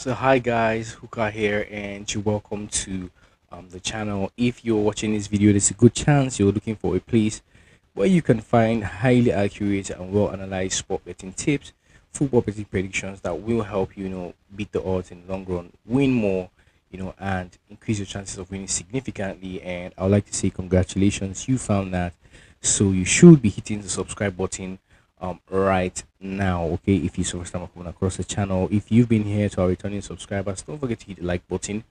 So hi guys, Hookah here, and you're welcome to the channel. If you're watching this video, there's a good chance you're looking for a place where you can find highly accurate and well analyzed sport betting tips, football betting predictions that will help you, beat the odds in the long run, win more, and increase your chances of winning significantly. And I would like to say congratulations, you found that. So you should be hitting the subscribe button right now. Okay, if you first time coming across the channel, if you've been here to our returning subscribers, don't forget to hit the like button.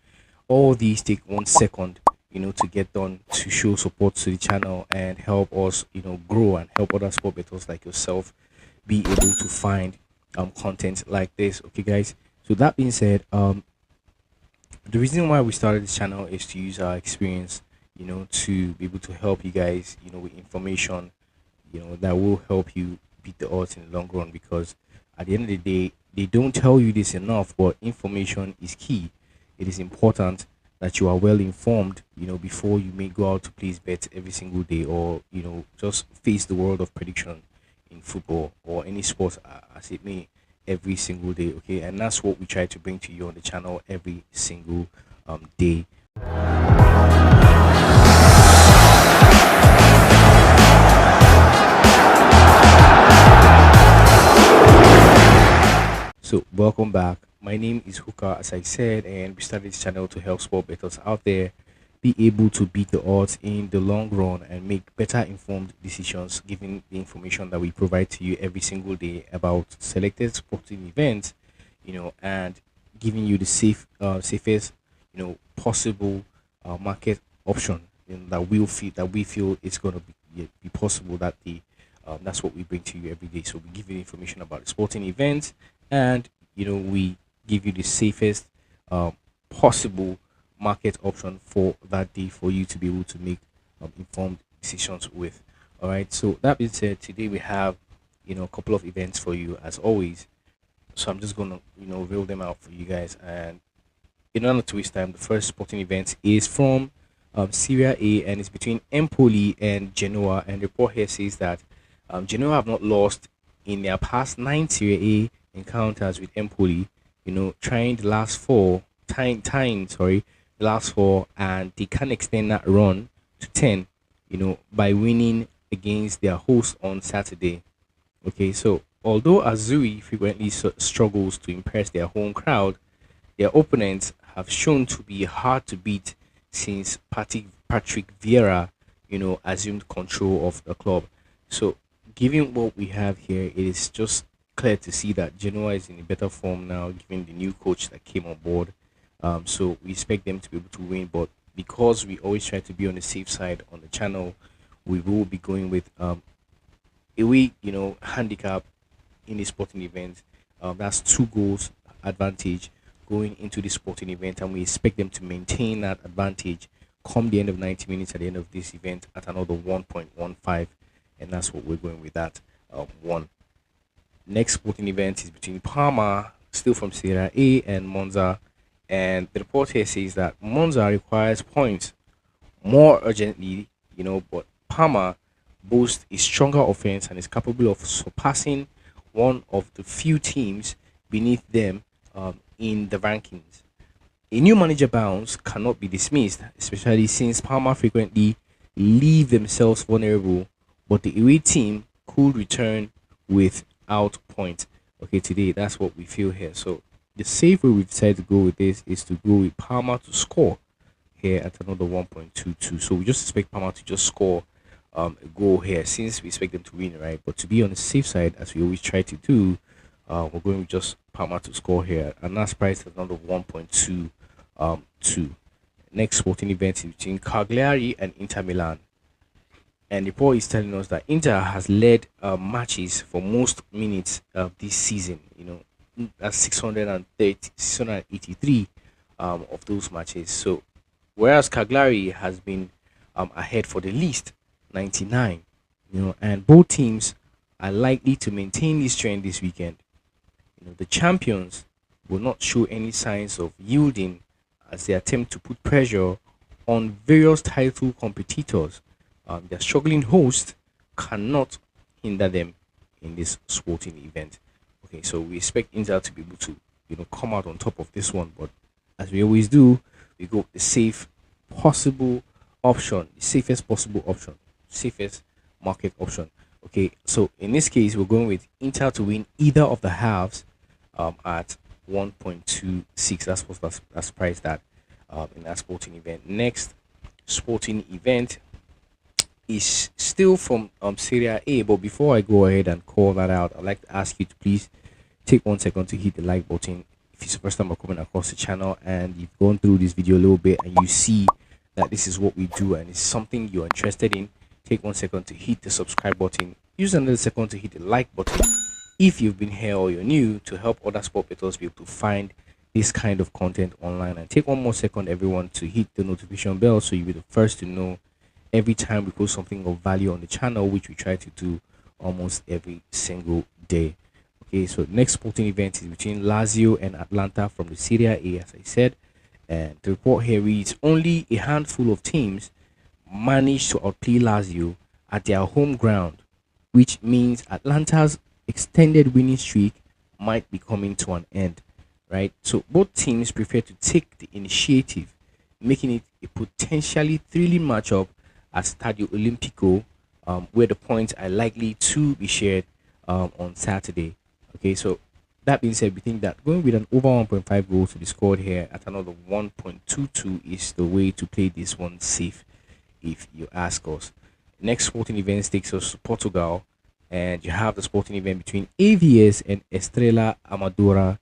All these take 1 second, to get done to show support to the channel and help us, grow and help other sport bettors like yourself be able to find content like this. Okay, guys. So that being said, the reason why we started this channel is to use our experience, to be able to help you guys, with information, that will help you beat the odds in the long run. Because at the end of the day, they don't tell you this enough, but information is key. It is important that you are well informed, before you may go out to place bets every single day, or just face the world of prediction in football or any sport as it may every single day. Okay, and that's what we try to bring to you on the channel every single day. So welcome back. My name is Hookah, as I said, and we started this channel to help sport bettors out there be able to beat the odds in the long run and make better informed decisions given the information that we provide to you every single day about selected sporting events, and giving you the safest, possible market option, that we feel is going to be possible. That's what we bring to you every day. So we give you information about the sporting events, and we give you the safest possible market option for that day for you to be able to make informed decisions with. All right, so that being said, today we have a couple of events for you as always. So I'm just gonna reel them out for you guys. And in order to waste time, the first sporting event is from Syria A, and it's between Empoli and Genoa. And the report here says that Genoa have not lost in their past 9 Serie A encounters with Empoli. Trying the last four, tying, sorry, the last four, and they can extend that run to 10. By winning against their host on Saturday. Okay, so although Azuri frequently struggles to impress their home crowd, their opponents have shown to be hard to beat since Patrick Vieira, assumed control of the club. So, given what we have here, it is just clear to see that Genoa is in a better form now, given the new coach that came on board. So we expect them to be able to win, but because we always try to be on the safe side on the channel, we will be going with a weak, handicap in the sporting event. That's 2 goals advantage going into the sporting event, and we expect them to maintain that advantage come the end of 90 minutes at the end of this event at another 1.15, and that's what we're going with that one. Next sporting event is between Parma, still from Serie A, and Monza. And the report here says that Monza requires points more urgently, but Parma boasts a stronger offense and is capable of surpassing one of the few teams beneath them in the rankings. A new manager bounce cannot be dismissed, especially since Parma frequently leave themselves vulnerable, but the away team could return without points. Okay, today that's what we feel here. So the safe way we've decided to go with this is to go with Parma to score here at another 1.22. So we just expect Parma to just score a goal here, since we expect them to win, right? But to be on the safe side, as we always try to do, we're going with just Parma to score here, and that's priced at another 1.2 2. Next sporting event is between Cagliari and Inter Milan. And the report is telling us that Inter has led matches for most minutes of this season. That's 683 of those matches. So, whereas Cagliari has been ahead for the least, 99. And both teams are likely to maintain this trend this weekend. The champions will not show any signs of yielding as they attempt to put pressure on various title competitors. Their struggling host cannot hinder them in this sporting event. Okay, so we expect Inter to be able to come out on top of this one. But as we always do, we go with the possible the safest possible option, safest market option. Okay, so in this case, we're going with Inter to win either of the halves at 1.26. That's priced at in that sporting event. Next sporting event is still from Serie A, but before I go ahead and call that out, I'd like to ask you to please take 1 second to hit the like button if it's the first time I'm coming across the channel and you've gone through this video a little bit and you see that this is what we do and it's something you're interested in. Take 1 second to hit the subscribe button. Use another second to hit the like button if you've been here or you're new, to help other sport bettors be able to find this kind of content online. And take 1 more second, everyone, to hit the notification bell so you'll be the first to know every time we post something of value on the channel, which we try to do almost every single day. Okay, so next sporting event is between Lazio and Atlanta from the Serie A, as I said. And the report here reads, only a handful of teams managed to outplay Lazio at their home ground, which means Atlanta's extended winning streak might be coming to an end, right? So both teams prefer to take the initiative, making it a potentially thrilling matchup at Stadio Olimpico, where the points are likely to be shared on Saturday. Okay, so that being said, we think that going with an over 1.5 goals to be scored here at another 1.22 is the way to play this one safe, if you ask us. Next sporting event takes us to Portugal, and you have the sporting event between AVS and Estrela Amadora.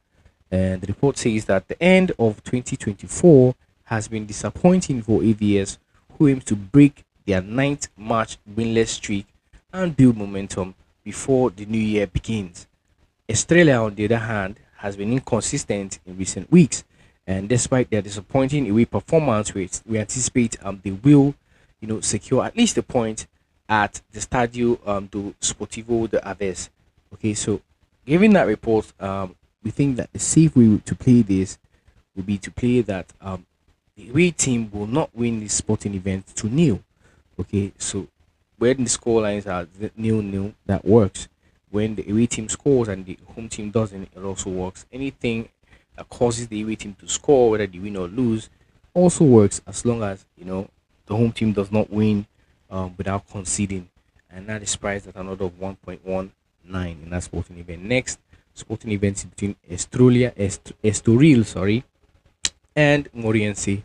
And the report says that the end of 2024 has been disappointing for AVS, who aims to break their 9th match winless streak and build momentum before the new year begins. Estrella, on the other hand, has been inconsistent in recent weeks, and despite their disappointing away performance, we anticipate they will, secure at least a point at the Stadio do Sportivo de Aves. Okay, so given that report, we think that the safe way to play this would be to play that the away team will not win this sporting event to nil. Okay, so when the score lines are 0-0, that works. When the away team scores and the home team doesn't, it also works. Anything that causes the away team to score, whether they win or lose, also works as long as the home team does not win without conceding. And that is priced at another 1.19 in that sporting event. Next sporting event is between Estoril, and Moreirense.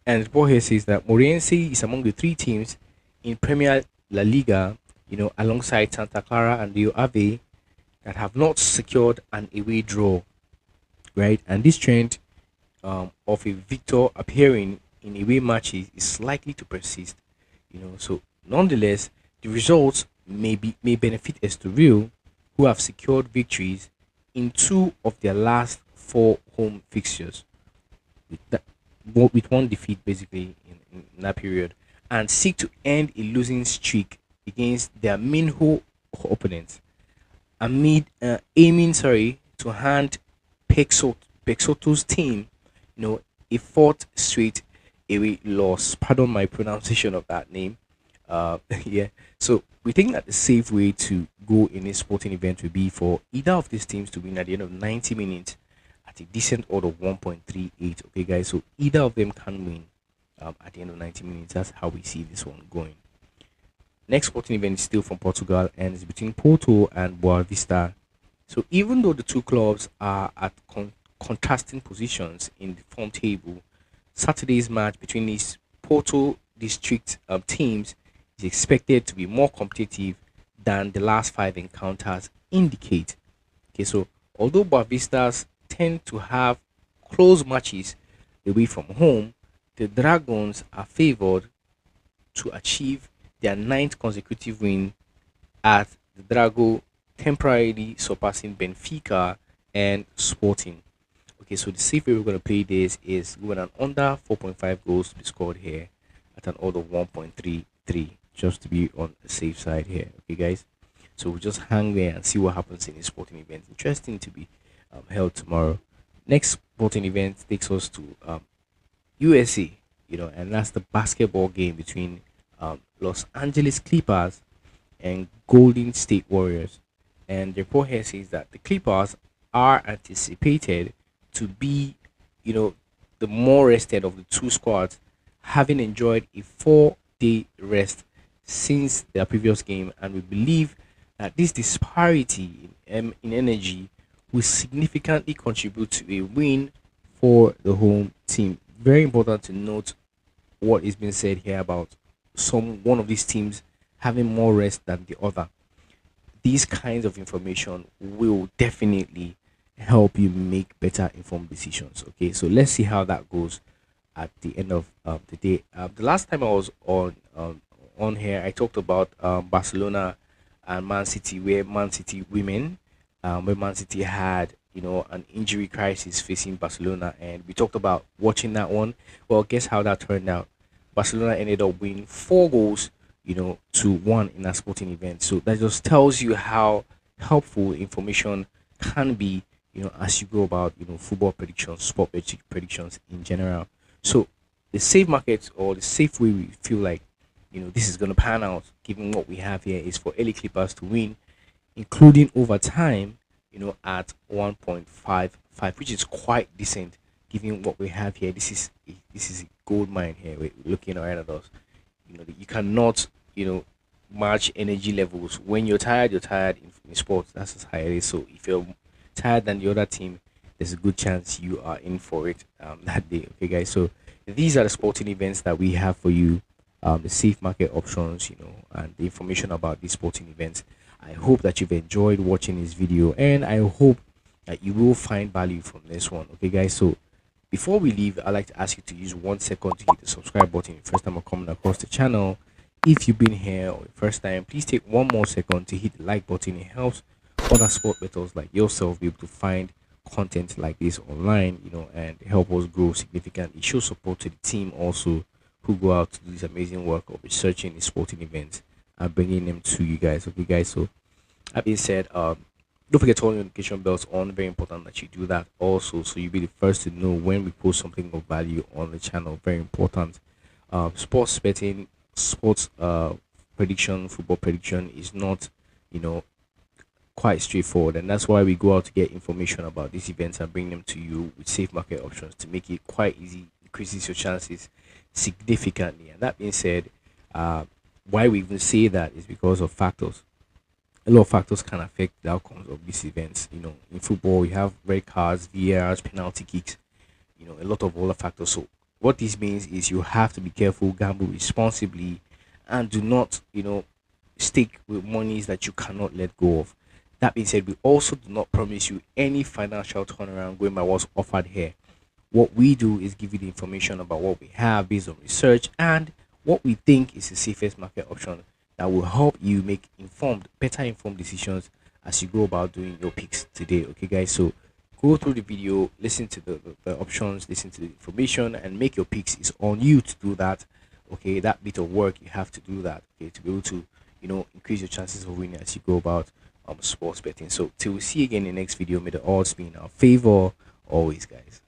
And the report here says that Moreirense is among the 3 teams in Premier La Liga, alongside Santa Clara and Rio Ave, that have not secured an away draw, right? And this trend of a victor appearing in away matches is likely to persist, So, nonetheless, the results may benefit Estoril, who have secured victories in 2 of their last 4 home fixtures, with 1 defeat basically in that period, and seek to end a losing streak against their main home opponents, aiming to hand Pexoto's team a 4th straight away loss. Pardon my pronunciation of that name. Yeah, so we think that the safe way to go in a sporting event would be for either of these teams to win at the end of 90 minutes at a decent odd of 1.38. Okay, guys, so either of them can win at the end of 90 minutes. That's how we see this one going. Next sporting event is still from Portugal and it's between Porto and Boa Vista. So even though the 2 clubs are at contrasting positions in the form table, Saturday's match between these Porto district teams is expected to be more competitive than the last 5 encounters indicate. Okay, so although Boa Vistas tend to have close matches away from home, the Dragons are favored to achieve their 9th consecutive win at the Drago, temporarily surpassing Benfica and Sporting. Okay, so the safe way we're going to play this is going on under 4.5 goals to be scored here at an odd of 1.33, just to be on the safe side here. Okay, guys, so we'll just hang there and see what happens in this sporting event. Interesting to be held tomorrow. Next sporting event takes us to USA, and that's the basketball game between Los Angeles Clippers and Golden State Warriors. And the report here says that the Clippers are anticipated to be, you know, the more rested of the two squads, having enjoyed a 4 day rest since their previous game, and we believe that this disparity in energy will significantly contribute to a win for the home team. Very important to note what is being said here about one of these teams having more rest than the other. These kinds of information will definitely help you make better informed decisions. Okay, so let's see how that goes at the end of the day. The last time I was on here, I talked about Barcelona and Man City, where Man City had, an injury crisis facing Barcelona, and we talked about watching that one. Well, guess how that turned out? Barcelona ended up winning 4 goals, to one in a sporting event. So that just tells you how helpful information can be, as you go about, football predictions, predictions in general. So the safe market, or the safe way we feel like, this is going to pan out, given what we have here, is for early Clippers to win, including overtime, at 1.55, which is quite decent given what we have here. This is a gold mine here. We're looking right at us. You cannot, match energy levels. When you're tired, in sports. That's just how it is. So if you're tired than the other team, there's a good chance you are in for it that day. Okay, guys. So these are the sporting events that we have for you. The safe market options, and the information about these sporting events. I hope that you've enjoyed watching this video, and I hope that you will find value from this one. Okay, guys. So before we leave, I'd like to ask you to use 1 second to hit the subscribe button. First time I'm coming across the channel. If you've been here or first time, please take 1 more second to hit the like button. It helps other sport bettors like yourself be able to find content like this online, and help us grow significantly. Show support to the team also, who go out to do this amazing work of researching the sporting events and bringing them to you guys. Okay, guys. So that being said, don't forget to turn your notification bells on. Very important that you do that also, so you'll be the first to know when we post something of value on the channel. Very important. Sports betting, sports football prediction is not, quite straightforward, and that's why we go out to get information about these events and bring them to you with safe market options to make it quite easy. Increases your chances significantly. And that being said, why we even say that is because of factors. A lot of factors can affect the outcomes of these events. In football, we have red cards, VARs, penalty kicks, a lot of other factors. So what this means is you have to be careful, gamble responsibly, and do not, stick with monies that you cannot let go of. That being said, we also do not promise you any financial turnaround going by what's offered here. What we do is give you the information about what we have based on research and what we think is the safest market option that will help you make better informed decisions as you go about doing your picks today. Okay, guys. So go through the video, listen to the options, listen to the information, and make your picks. It's on you to do that. Okay, that bit of work you have to do that. Okay, to be able to increase your chances of winning as you go about sports betting. So till we see you again in the next video, may the odds be in our favor always, guys.